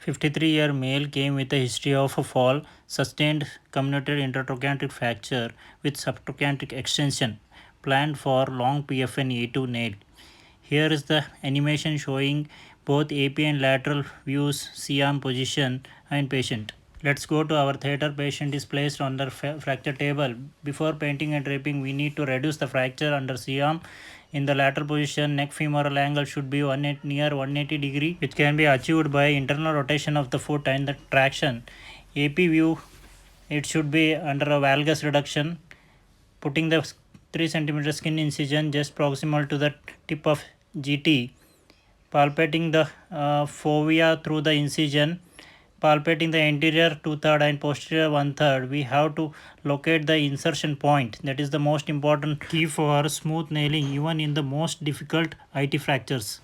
53-year male came with a history of a fall, sustained comminuted intertrochanteric fracture with subtrochanteric extension, planned for long PFN A2 nail. Here is the animation showing both AP and lateral views, C-arm position and patient. Let's go to our theater. Patient is placed on the fracture table. Before painting and draping, we need to reduce the fracture under C-arm. In the lateral position, neck femoral angle should be near 180 degree, which can be achieved by internal rotation of the foot and the traction. AP view, it should be under a valgus reduction, putting the 3 cm skin incision just proximal to the tip of GT, palpating the fovea through the incision, palpating the anterior 2/3 and posterior 1/3. We have to locate the insertion point. That is the most important key for smooth nailing even in the most difficult IT fractures.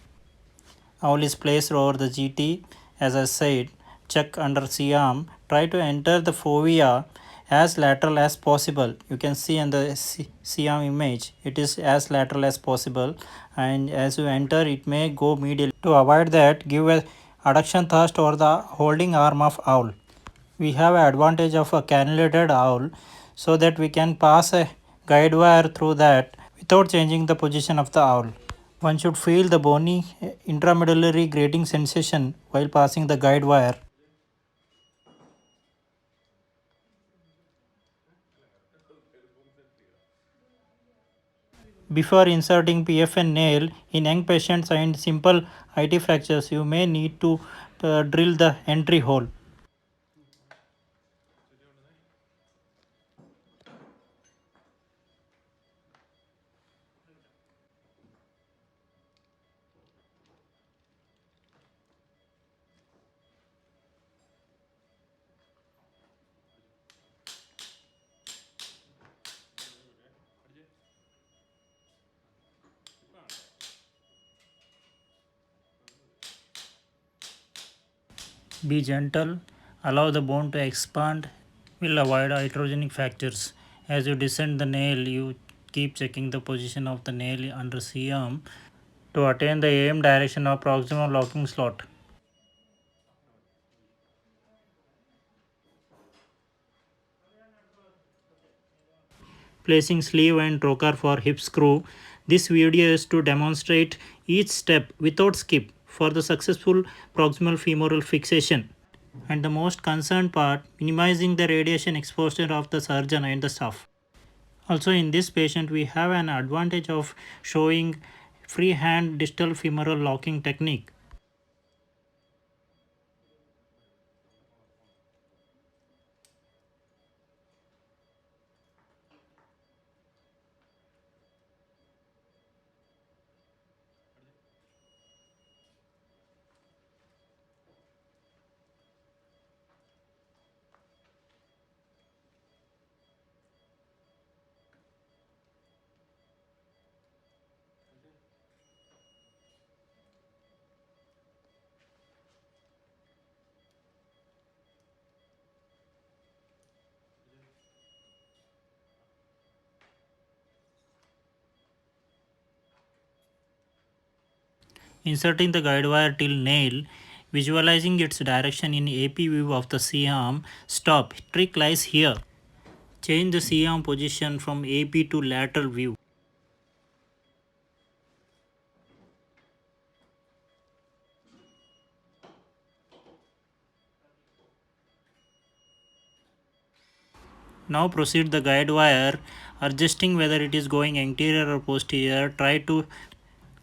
Owl is placed over the GT. As I said, check under C-arm. Try to enter the fovea as lateral as possible. You can see in the C-arm image, it is as lateral as possible, and as you enter it may go medial. To avoid that, give a adduction thrust over the holding arm of owl. We have an advantage of a cannulated owl so that we can pass a guide wire through that without changing the position of the owl. One should feel the bony intramedullary grating sensation while passing the guide wire. Before inserting PFN nail in young patients and simple IT fractures, you may need to drill the entry hole. Be gentle, allow the bone to expand, will avoid iatrogenic fractures. As you descend the nail, you keep checking the position of the nail under C-arm to attain the aim direction of proximal locking slot. Placing sleeve and trocar for hip screw. This video is to demonstrate each step without skip for the successful proximal femoral fixation. And the most concerned part, minimizing the radiation exposure of the surgeon and the staff. Also in this patient we have an advantage of showing freehand distal femoral locking technique. Inserting the guide wire till nail, visualizing its direction in AP view of the C-arm. Stop. Trick lies here. Change the C-arm position from AP to lateral view. Now proceed the guide wire, adjusting whether it is going anterior or posterior. Try to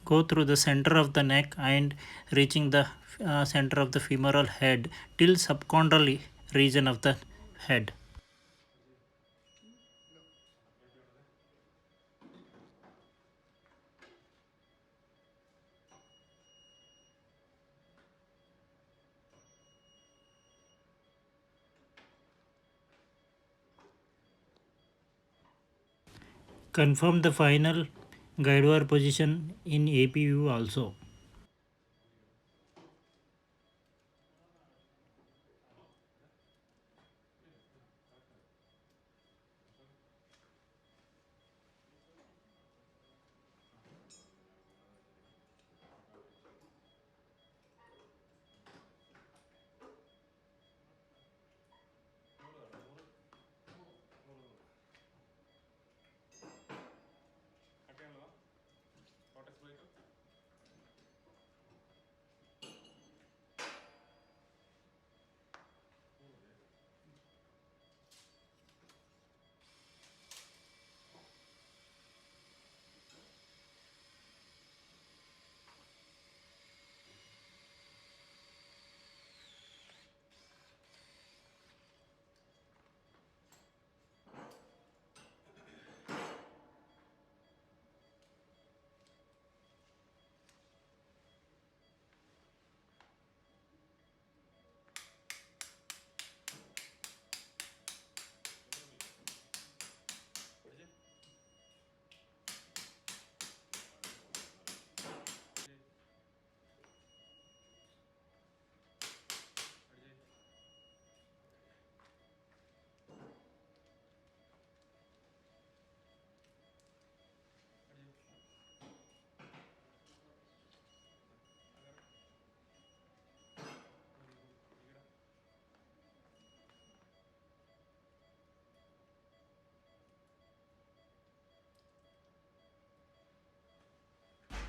go through the center of the neck and reaching the center of the femoral head till subchondral region of the head. Confirm the final guide wire position in AP view also.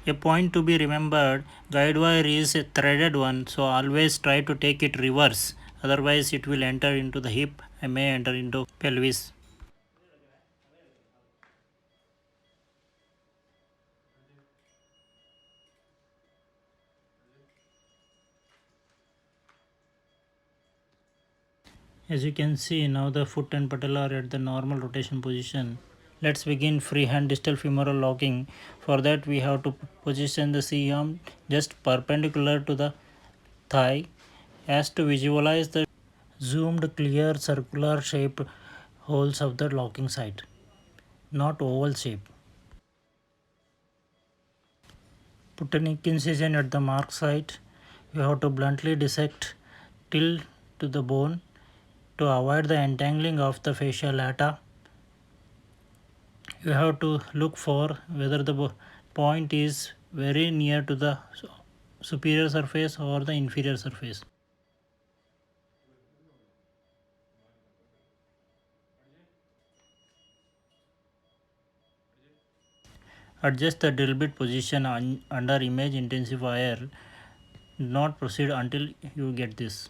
A point to be remembered, guide wire is a threaded one, so always try to take it reverse, otherwise it will enter into the hip and may enter into pelvis. As you can see, now the foot and patella are at the normal rotation position. Let's begin freehand distal femoral locking. For that we have to position the C arm just perpendicular to the thigh as to visualize the zoomed clear circular shaped holes of the locking site, not oval shape. Put an incision at the mark site. You have to bluntly dissect till to the bone to avoid the entangling of the fascia lata. You have to look for whether the point is very near to the superior surface or the inferior surface. Adjust the drill bit position under image intensifier. Do not proceed until you get this.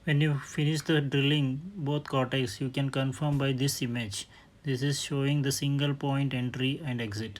When you finish the drilling both cortex, you can confirm by this image. This is showing the single point entry and exit.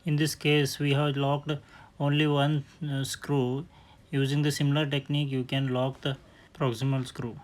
In this case, we have locked only one screw. Using the similar technique, you can lock the proximal screw.